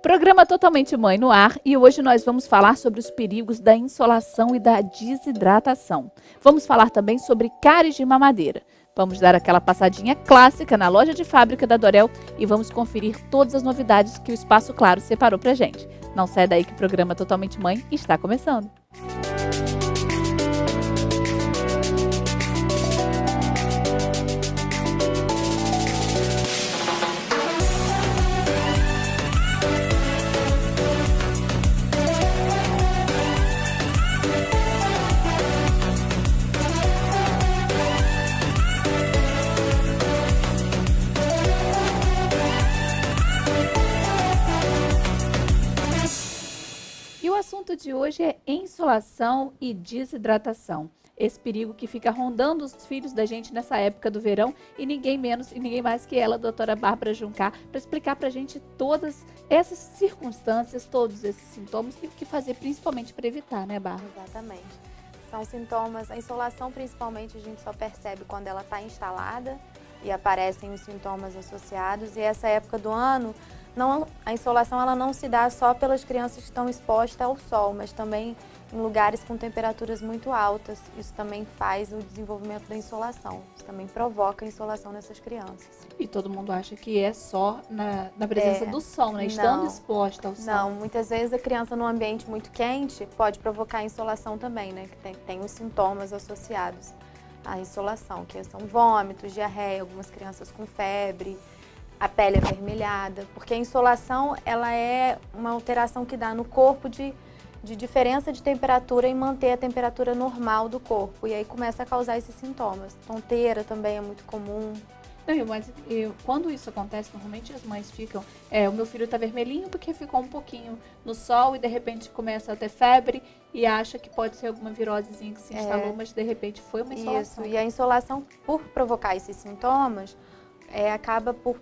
Programa Totalmente Mãe no ar e hoje nós vamos falar sobre os perigos da insolação e da desidratação. Vamos falar também sobre cáries de mamadeira. Vamos dar aquela passadinha clássica na loja de fábrica da Dorel e vamos conferir todas as novidades que o Espaço Claro separou pra gente. Não sai daí que o programa Totalmente Mãe está começando. O assunto de hoje é insolação e desidratação. Esse perigo que fica rondando os filhos da gente nessa época do verão e ninguém menos e ninguém mais que ela, a doutora Bárbara Juncar, para explicar para a gente todas essas circunstâncias, todos esses sintomas e o que fazer principalmente para evitar, né, Bárbara? Exatamente. São sintomas, a insolação principalmente a gente só percebe quando ela está instalada e aparecem os sintomas associados. E essa época do ano, a insolação ela não se dá só pelas crianças que estão expostas ao sol, mas também em lugares com temperaturas muito altas. Isso também faz o desenvolvimento da insolação. Isso também provoca a insolação nessas crianças. E todo mundo acha que é só na presença do sol, né? Estando exposta ao sol. Não, muitas vezes a criança num ambiente muito quente pode provocar insolação também, né? Que tem os sintomas associados à insolação, que são vômitos, diarreia, algumas crianças com febre, a pele avermelhada, porque a insolação ela é uma alteração que dá no corpo de diferença de temperatura e manter a temperatura normal do corpo. E aí começa a causar esses sintomas. Tonteira também é muito comum. Não, mas quando isso acontece, normalmente as mães ficam, o meu filho tá vermelhinho porque ficou um pouquinho no sol e de repente começa a ter febre e acha que pode ser alguma virosezinha que se instalou, mas de repente foi uma insolação. Isso, e a insolação, por provocar esses sintomas, acaba por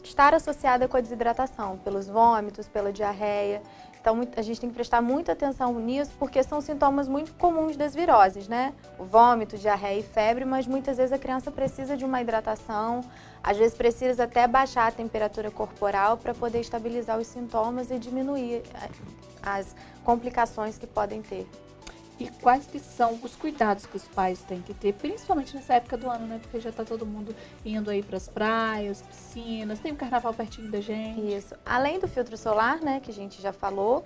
estar associada com a desidratação, pelos vômitos, pela diarreia. Então, a gente tem que prestar muita atenção nisso, porque são sintomas muito comuns das viroses, né? O vômito, diarreia e febre, mas muitas vezes a criança precisa de uma hidratação, às vezes precisa até baixar a temperatura corporal para poder estabilizar os sintomas e diminuir as complicações que podem ter. E quais que são os cuidados que os pais têm que ter, principalmente nessa época do ano, né? Porque já está todo mundo indo aí para as praias, piscinas, tem o carnaval pertinho da gente. Isso. Além do filtro solar, né, que a gente já falou,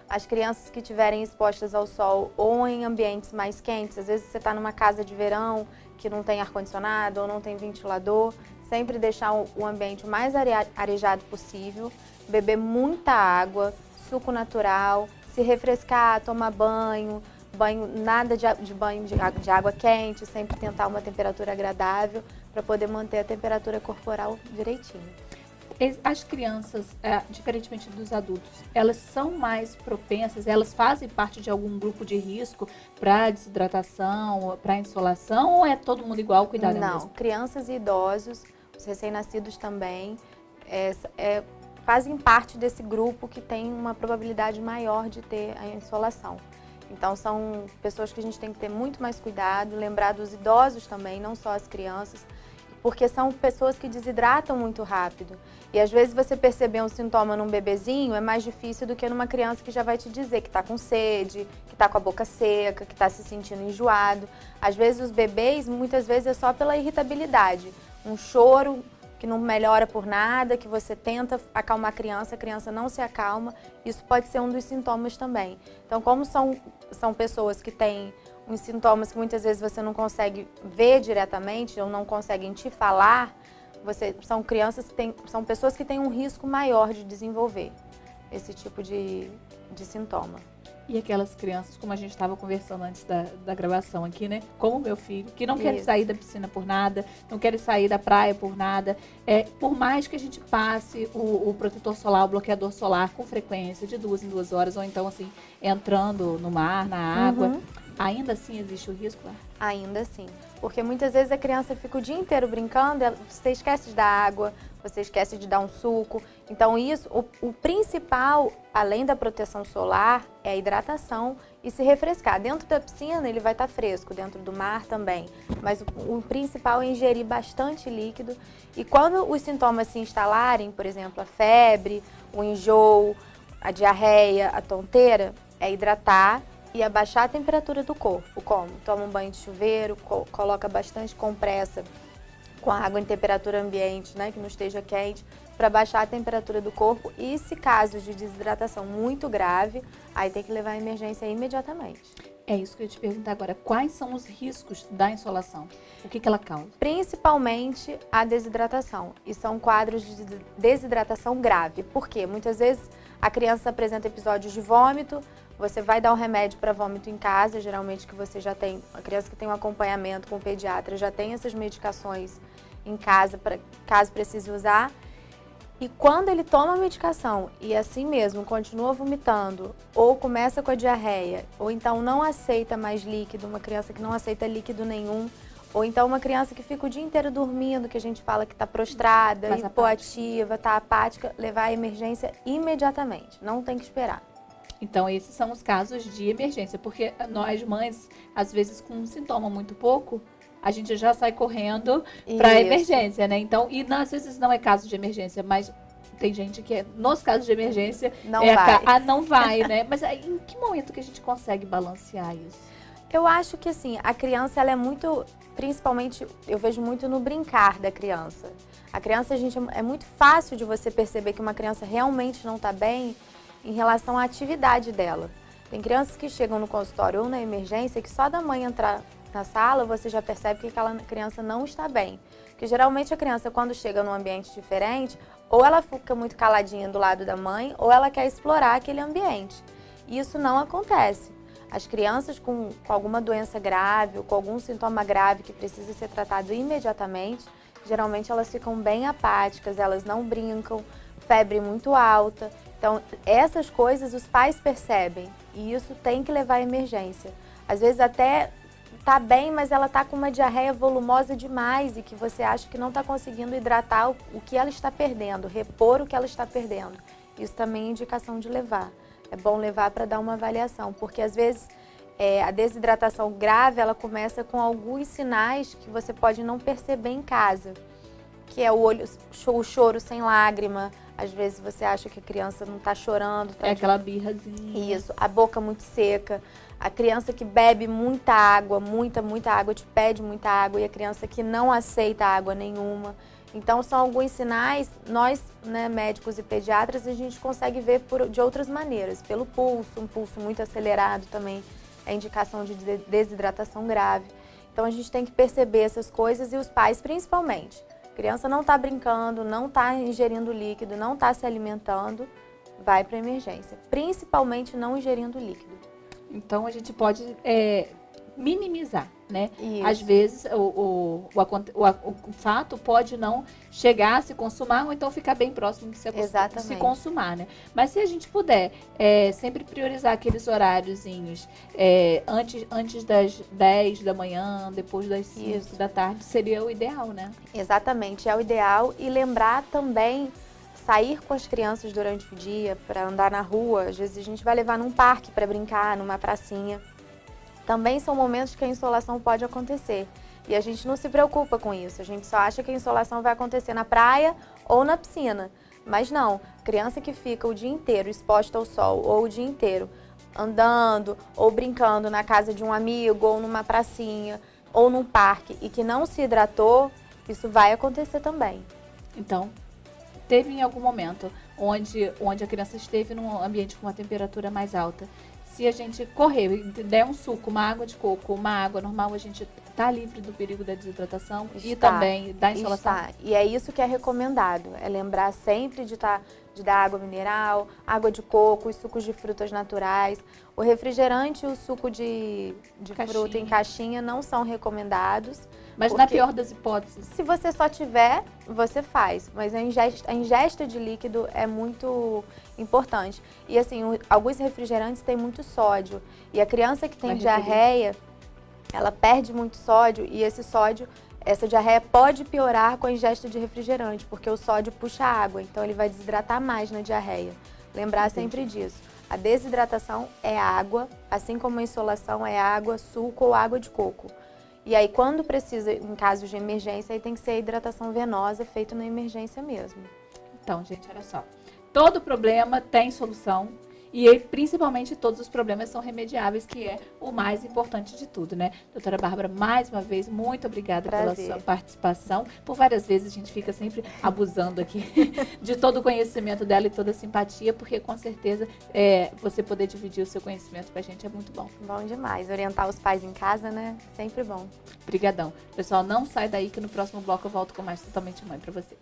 as crianças que estiverem expostas ao sol ou em ambientes mais quentes, às vezes você está numa casa de verão que não tem ar-condicionado ou não tem ventilador, sempre deixar o ambiente o mais arejado possível, beber muita água, suco natural, se refrescar, tomar banho, nada de banho de água quente, sempre tentar uma temperatura agradável para poder manter a temperatura corporal direitinho. As crianças, diferentemente dos adultos, elas são mais propensas, elas fazem parte de algum grupo de risco para desidratação, para insolação, ou é todo mundo igual, cuidado mesmo? Não, crianças e idosos, os recém-nascidos também, fazem parte desse grupo que tem uma probabilidade maior de ter a insolação. Então, são pessoas que a gente tem que ter muito mais cuidado, lembrar dos idosos também, não só as crianças, porque são pessoas que desidratam muito rápido. E às vezes você perceber um sintoma num bebezinho é mais difícil do que numa criança que já vai te dizer que está com sede, que está com a boca seca, que está se sentindo enjoado. Às vezes os bebês, muitas vezes é só pela irritabilidade, um choro que não melhora por nada, que você tenta acalmar a criança não se acalma, isso pode ser um dos sintomas também. Então, como são pessoas que têm uns sintomas que muitas vezes você não consegue ver diretamente ou não conseguem te falar, são são pessoas que têm um risco maior de desenvolver esse tipo de sintoma. E aquelas crianças, como a gente estava conversando antes da gravação aqui, né? Como o meu filho, que não quer sair da piscina por nada, não quer sair da praia por nada. Por mais que a gente passe o protetor solar, o bloqueador solar com frequência de 2 em 2 horas, ou então assim, entrando no mar, na água, ainda assim existe o risco? Ainda assim, porque muitas vezes a criança fica o dia inteiro brincando, você esquece de dar água, você esquece de dar um suco. Então o principal, além da proteção solar, é a hidratação e se refrescar. Dentro da piscina ele vai estar fresco, dentro do mar também. Mas o principal é ingerir bastante líquido. E quando os sintomas se instalarem, por exemplo, a febre o enjoo, a diarreia, a tonteira, é hidratar e abaixar a temperatura do corpo. Como? Toma um banho de chuveiro, coloca bastante compressa com a água em temperatura ambiente, né, que não esteja quente, para baixar a temperatura do corpo. E se casos de desidratação muito grave, aí tem que levar à emergência imediatamente. É isso que eu ia te perguntar agora. Quais são os riscos da insolação? O que ela causa? Principalmente a desidratação. E são quadros de desidratação grave. Por quê? Muitas vezes a criança apresenta episódios de vômito, você vai dar um remédio para vômito em casa, geralmente que você já tem, a criança que tem um acompanhamento com o pediatra já tem essas medicações em casa, caso precise usar. E quando ele toma a medicação e assim mesmo continua vomitando, ou começa com a diarreia, ou então não aceita mais líquido, uma criança que não aceita líquido nenhum, ou então uma criança que fica o dia inteiro dormindo, que a gente fala que está prostrada, hipoativa, está apática, levar à emergência imediatamente, não tem que esperar. Então, esses são os casos de emergência, porque nós mães, às vezes com um sintoma muito pouco, a gente já sai correndo para emergência, né? Então, e às vezes não é caso de emergência, mas tem gente que nos casos de emergência não vai, né? Mas aí, em que momento que a gente consegue balancear isso? Eu acho que assim, a criança ela é muito, principalmente eu vejo muito no brincar da criança. A criança, gente, é muito fácil de você perceber que uma criança realmente não está bem em relação à atividade dela. Tem crianças que chegam no consultório ou na emergência que só da mãe entrar na sala você já percebe que aquela criança não está bem. Porque geralmente a criança, quando chega num ambiente diferente, ou ela fica muito caladinha do lado da mãe, ou ela quer explorar aquele ambiente. E isso não acontece. As crianças com alguma doença grave ou com algum sintoma grave que precisa ser tratado imediatamente, geralmente elas ficam bem apáticas, elas não brincam, febre muito alta. Então, essas coisas os pais percebem e isso tem que levar à emergência. Às vezes até tá bem, mas ela tá com uma diarreia volumosa demais e que você acha que não está conseguindo hidratar o que ela está perdendo, repor o que ela está perdendo. Isso também é indicação de levar. É bom levar para dar uma avaliação, porque às vezes a desidratação grave ela começa com alguns sinais que você pode não perceber em casa, que é o choro sem lágrima. Às vezes você acha que a criança não está chorando. Tá aquela birrazinha. Isso, a boca muito seca. A criança que bebe muita água, muita água, te pede muita água, e a criança que não aceita água nenhuma. Então, são alguns sinais, nós, né, médicos e pediatras, a gente consegue ver de outras maneiras. Pelo pulso, um pulso muito acelerado também é indicação de desidratação grave. Então, a gente tem que perceber essas coisas e os pais principalmente. A criança não está brincando, não está ingerindo líquido, não está se alimentando, vai para emergência. Principalmente não ingerindo líquido. Então, a gente pode minimizar, né? Isso. Às vezes, o fato pode não chegar a se consumar ou então ficar bem próximo de se consumar, né? Mas se a gente puder sempre priorizar aqueles horáriozinhos antes das 10 da manhã, depois das 5 da tarde, seria o ideal, né? Exatamente, é o ideal. E lembrar também sair com as crianças durante o dia para andar na rua. Às vezes a gente vai levar num parque para brincar, numa pracinha. Também são momentos que a insolação pode acontecer. E a gente não se preocupa com isso. A gente só acha que a insolação vai acontecer na praia ou na piscina. Mas não, criança que fica o dia inteiro exposta ao sol ou o dia inteiro andando ou brincando na casa de um amigo ou numa pracinha ou num parque e que não se hidratou, isso vai acontecer também. Então, teve em algum momento onde a criança esteve num ambiente com uma temperatura mais alta, se a gente correr e der um suco, uma água de coco, uma água normal, a gente está livre do perigo da desidratação e também da insolação? Está. E é isso que é recomendado, é lembrar sempre de dar água mineral, água de coco, os sucos de frutas naturais. O refrigerante e o suco de fruta em caixinha não são recomendados. Mas na pior das hipóteses? Se você só tiver, você faz. Mas a ingesta de líquido é muito importante. E assim, alguns refrigerantes têm muito sódio. E a criança que tem diarreia, ela perde muito sódio. E essa diarreia pode piorar com a ingesta de refrigerante, porque o sódio puxa água. Então ele vai desidratar mais na diarreia. Lembrar sempre disso. A desidratação é água, assim como a insolação é água, suco ou água de coco. E aí, quando precisa, em casos de emergência, aí tem que ser a hidratação venosa feita na emergência mesmo. Então, gente, olha só. todo problema tem solução. E principalmente todos os problemas são remediáveis, que é o mais importante de tudo, né? Doutora Bárbara, mais uma vez, muito obrigada pela sua participação. Por várias vezes a gente fica sempre abusando aqui de todo o conhecimento dela e toda a simpatia, porque com certeza você poder dividir o seu conhecimento com a gente é muito bom. Bom demais. Orientar os pais em casa, né? Sempre bom. Obrigadão. Pessoal, não sai daí que no próximo bloco eu volto com mais Totalmente Mãe para vocês.